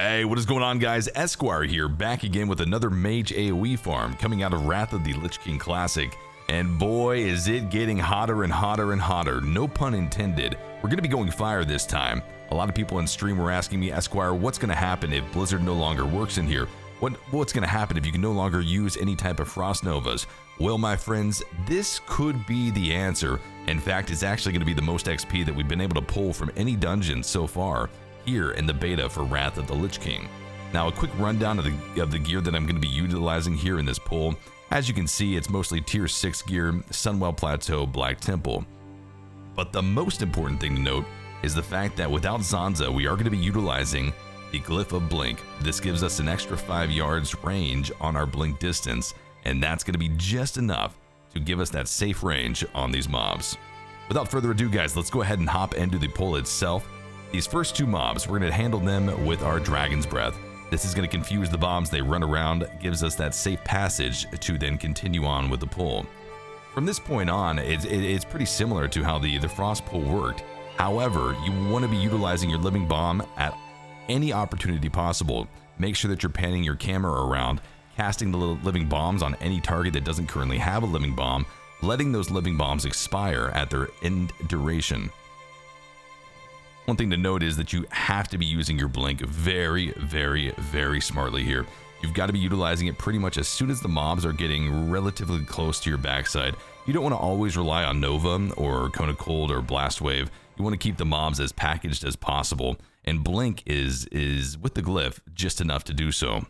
Hey, what is going on, guys? Esquire here, back again with another Mage AoE Farm coming out of Wrath of the Lich King Classic. And boy, is it getting hotter and hotter and hotter. No pun intended. We're going to be going fire this time. A lot of people in stream were asking me, Esquire, what's going to happen if Blizzard no longer works in here? What's going to happen if you can no longer use any type of Frost Novas? Well, my friends, this could be the answer. In fact, it's actually going to be the most XP that we've been able to pull from any dungeon so far here in the beta for Wrath of the Lich King. Now, a quick rundown of the gear that I'm going to be utilizing here in this pull. As you can see, it's mostly tier 6 gear, Sunwell Plateau, Black Temple. But the most important thing to note is the fact that without ZANZA, we are going to be utilizing the Glyph of Blink. This gives us an extra 5 yards range on our blink distance, and that's going to be just enough to give us that safe range on these mobs. Without further ado, guys, let's go ahead and hop into the pull itself. These first two mobs, we're going to handle them with our Dragon's Breath. This is going to confuse the bombs, they run around, gives us that safe passage to then continue on with the pull. From this point on, it's pretty similar to how the Frost pull worked. However, you want to be utilizing your Living Bomb at any opportunity possible. Make sure that you're panning your camera around, casting the little Living Bombs on any target that doesn't currently have a Living Bomb, letting those Living Bombs expire at their end duration. One thing to note is that you have to be using your blink very, very, very smartly here. You've got to be utilizing it pretty much as soon as the mobs are getting relatively close to your backside. You don't want to always rely on Nova or Cone of Cold or Blast Wave. You want to keep the mobs as packaged as possible, and blink is with the glyph just enough to do so.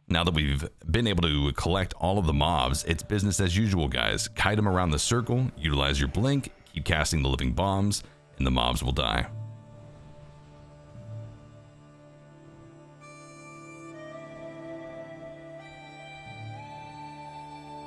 Now that we've been able to collect all of the mobs, it's business as usual, guys. Kite them around the circle, utilize your blink, keep casting the Living Bombs, and the mobs will die.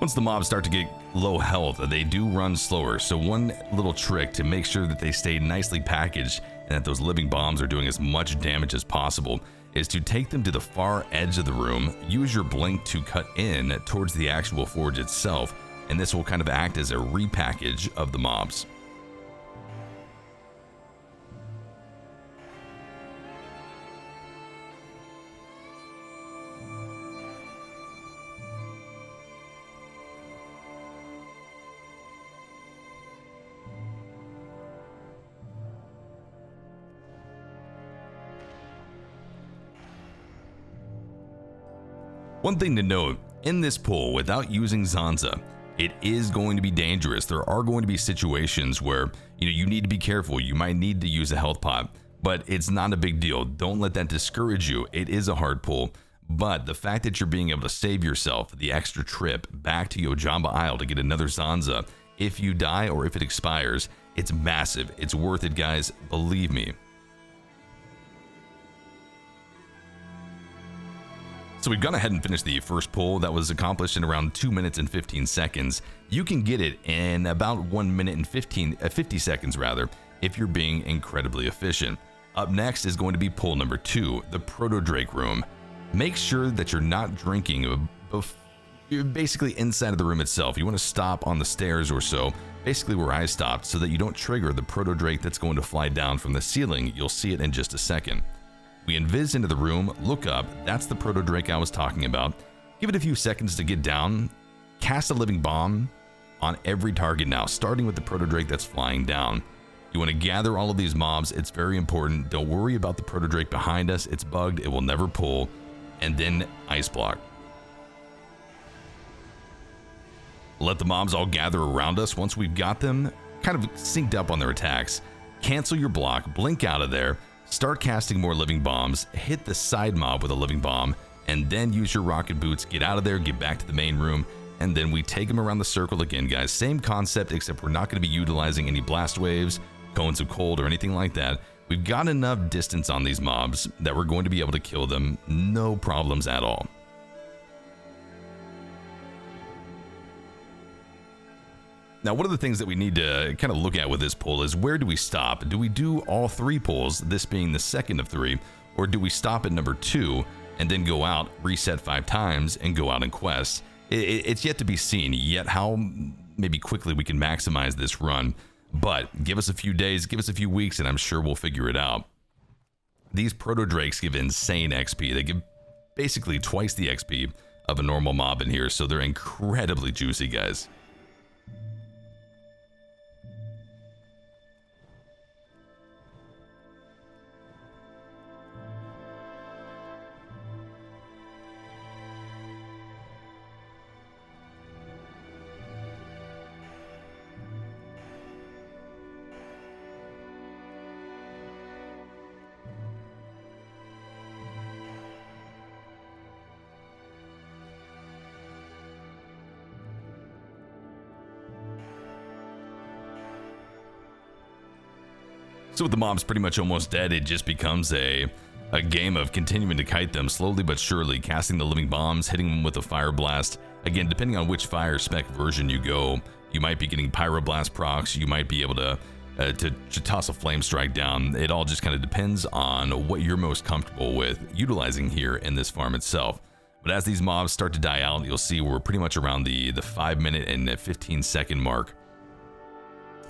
Once the mobs start to get low health, they do run slower, so one little trick to make sure that they stay nicely packaged and that those Living Bombs are doing as much damage as possible is to take them to the far edge of the room, use your blink to cut in towards the actual forge itself, and this will kind of act as a repackage of the mobs. One thing to note, in this pull, without using ZANZA, it is going to be dangerous. There are going to be situations where you need to be careful. You might need to use a health pot, but it's not a big deal. Don't let that discourage you. It is a hard pull, but the fact that you're being able to save yourself the extra trip back to Yojamba Isle to get another ZANZA, if you die or if it expires, it's massive. It's worth it, guys. Believe me. So we've gone ahead and finished the first pull that was accomplished in around 2 minutes and 15 seconds. You can get it in about 1 minute and 50 seconds rather, if you're being incredibly efficient. Up next is going to be pull number 2, the Proto Drake room. Make sure that you're not drinking you're basically inside of the room itself. You want to stop on the stairs or so, basically where I stopped, so that you don't trigger the Proto Drake that's going to fly down from the ceiling. You'll see it in just a second. We invis into the room, look up, that's the Proto Drake I was talking about. Give it a few seconds to get down, cast a Living Bomb on every target now, starting with the Proto Drake that's flying down. You want to gather all of these mobs, it's very important. Don't worry about the Proto Drake behind us, it's bugged, it will never pull. And then Ice Block. Let the mobs all gather around us. Once we've got them kind of synced up on their attacks, cancel your block, blink out of there, start casting more Living Bombs, hit the side mob with a Living Bomb, and then use your rocket boots, get out of there, get back to the main room, and then we take them around the circle again, guys. Same concept, except we're not going to be utilizing any blast waves, cones of cold, or anything like that. We've got enough distance on these mobs that we're going to be able to kill them, no problems at all. Now, one of the things that we need to kind of look at with this pull is, where do we stop? Do we do all 3 pulls, this being the second of 3, or do we stop at number 2 and then go out, reset 5 times, and go out and quest? It's yet to be seen yet how maybe quickly we can maximize this run, but give us a few days, give us a few weeks, and I'm sure we'll figure it out. These proto drakes give insane XP. They give basically twice the XP of a normal mob in here, so they're incredibly juicy, guys. So with the mobs pretty much almost dead, it just becomes a game of continuing to kite them slowly but surely, casting the living bombs, hitting them with a fire blast. Again, depending on which fire spec version you go, you might be getting pyroblast procs, you might be able to toss a flame strike down. It all just kind of depends on what you're most comfortable with utilizing here in this farm itself. But as these mobs start to die out, you'll see we're pretty much around the 5-minute and 15-second mark,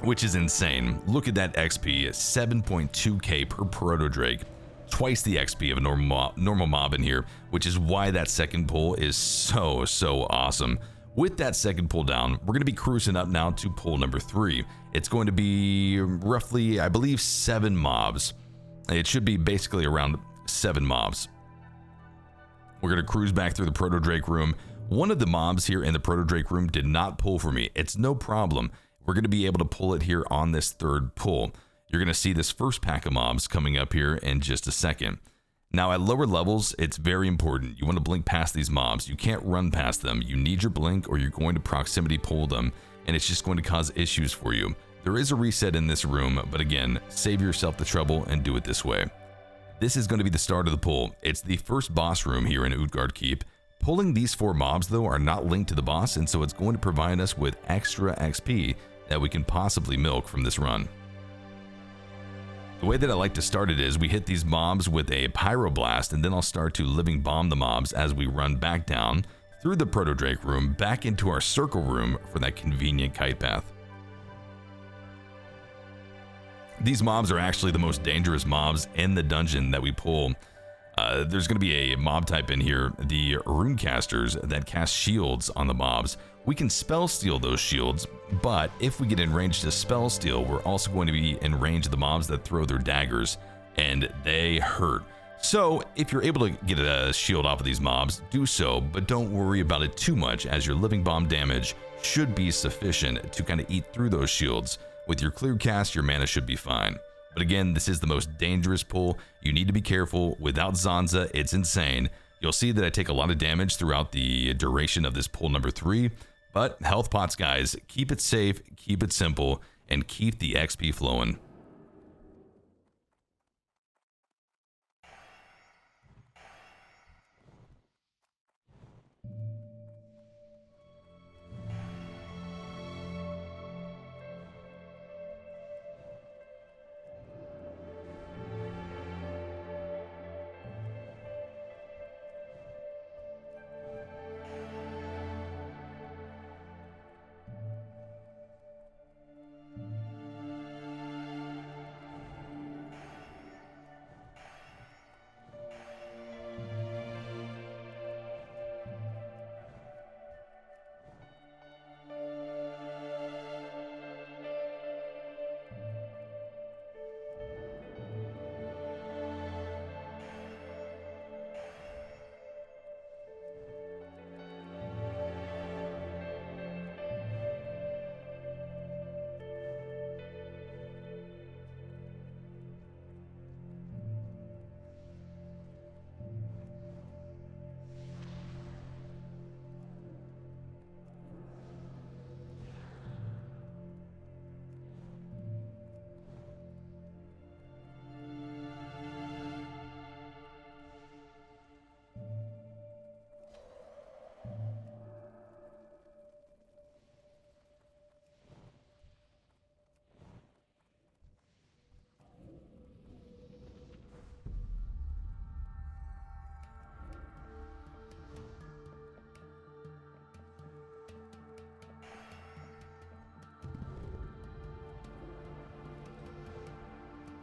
which is insane. Look at that XP, 7.2k per proto drake, twice the XP of a normal mob in here, which is why that second pull is so awesome. With that second pull down, we're going to be cruising up now to pull number 3. It's going to be roughly, I believe, 7 mobs. It should be basically around 7 mobs. We're going to cruise back through the proto drake room. One of the mobs here in the proto drake room did not pull for me. It's no problem. We're going to be able to pull it here on this third pull. You're going to see this first pack of mobs coming up here in just a second. Now at lower levels, it's very important. You want to blink past these mobs. You can't run past them. You need your blink or you're going to proximity pull them, and it's just going to cause issues for you. There is a reset in this room, but again, save yourself the trouble and do it this way. This is going to be the start of the pull. It's the first boss room here in Utgarde Keep. Pulling these 4 mobs though are not linked to the boss, and so it's going to provide us with extra XP that we can possibly milk from this run. The way that I like to start it is we hit these mobs with a pyroblast, and then I'll start to living bomb the mobs as we run back down through the proto drake room back into our circle room for that convenient kite path. These mobs are actually the most dangerous mobs in the dungeon that we pull. There's going to be a mob type in here, the runecasters, that cast shields on the mobs. We can spell steal those shields, but if we get in range to spell steal, we're also going to be in range of the mobs that throw their daggers, and they hurt. So if you're able to get a shield off of these mobs, do so, but don't worry about it too much, as your living bomb damage should be sufficient to kind of eat through those shields. With your clear cast, your mana should be fine. But again, this is the most dangerous pull. You need to be careful. Without ZANZA, it's insane. You'll see that I take a lot of damage throughout the duration of this pull number 3. But health pots, guys, keep it safe, keep it simple, and keep the XP flowing.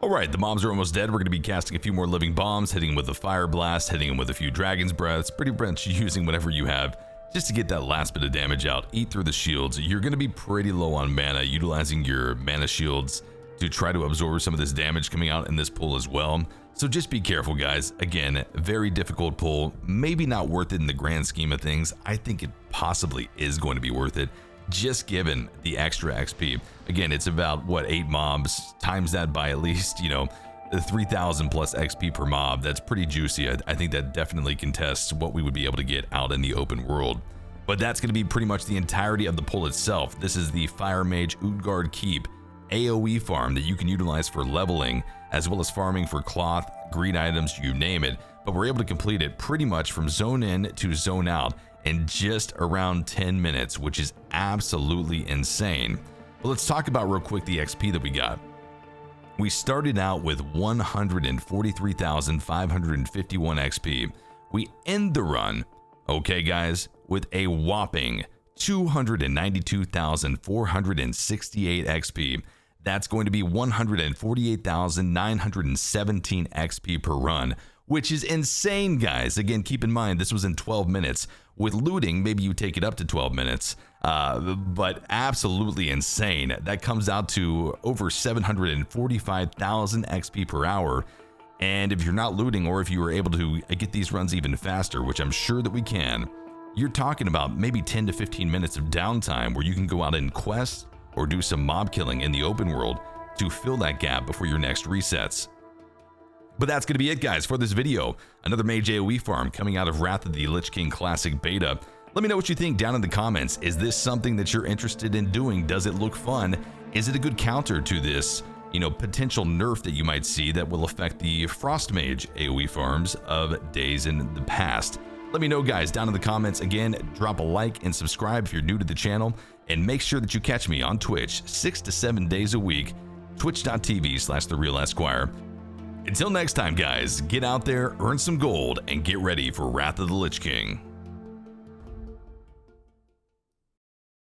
Alright, the mobs are almost dead. We're going to be casting a few more living bombs, hitting them with a fire blast, hitting them with a few dragon's breaths, pretty much using whatever you have just to get that last bit of damage out. Eat through the shields. You're going to be pretty low on mana, utilizing your mana shields to try to absorb some of this damage coming out in this pull as well. So just be careful, guys. Again, very difficult pull, maybe not worth it in the grand scheme of things. I think it possibly is going to be worth it, just given the extra XP. Again, it's about, what, 8 mobs, times that by at least, you know, 3,000 plus XP per mob. That's pretty juicy. I think that definitely contests what we would be able to get out in the open world. But that's going to be pretty much the entirety of the pull itself. This is the Fire Mage Utgarde Keep AoE farm that you can utilize for leveling, as well as farming for cloth, green items, you name it. But we're able to complete it pretty much from zone in to zone out in just around 10 minutes, which is absolutely insane. But let's talk about real quick the XP that we got. We started out with 143,551 XP. We end the run, okay guys, with a whopping 292,468 XP. That's going to be 148,917 XP per run, which is insane, guys. Again, keep in mind, this was in 12 minutes. With looting, maybe you take it up to 12 minutes, but absolutely insane. That comes out to over 745,000 XP per hour. And if you're not looting, or if you were able to get these runs even faster, which I'm sure that we can, you're talking about maybe 10 to 15 minutes of downtime where you can go out and quest or do some mob killing in the open world to fill that gap before your next resets. But that's going to be it, guys, for this video. Another Mage AoE farm coming out of Wrath of the Lich King Classic beta. Let me know what you think down in the comments. Is this something that you're interested in doing? Does it look fun? Is it a good counter to this, you know, potential nerf that you might see that will affect the Frost Mage AoE farms of days in the past? Let me know, guys, down in the comments. Again, drop a like and subscribe if you're new to the channel, and make sure that you catch me on Twitch 6 to 7 days a week, twitch.tv/TheRealEsquire. Until next time, guys, get out there, earn some gold, and get ready for Wrath of the Lich King.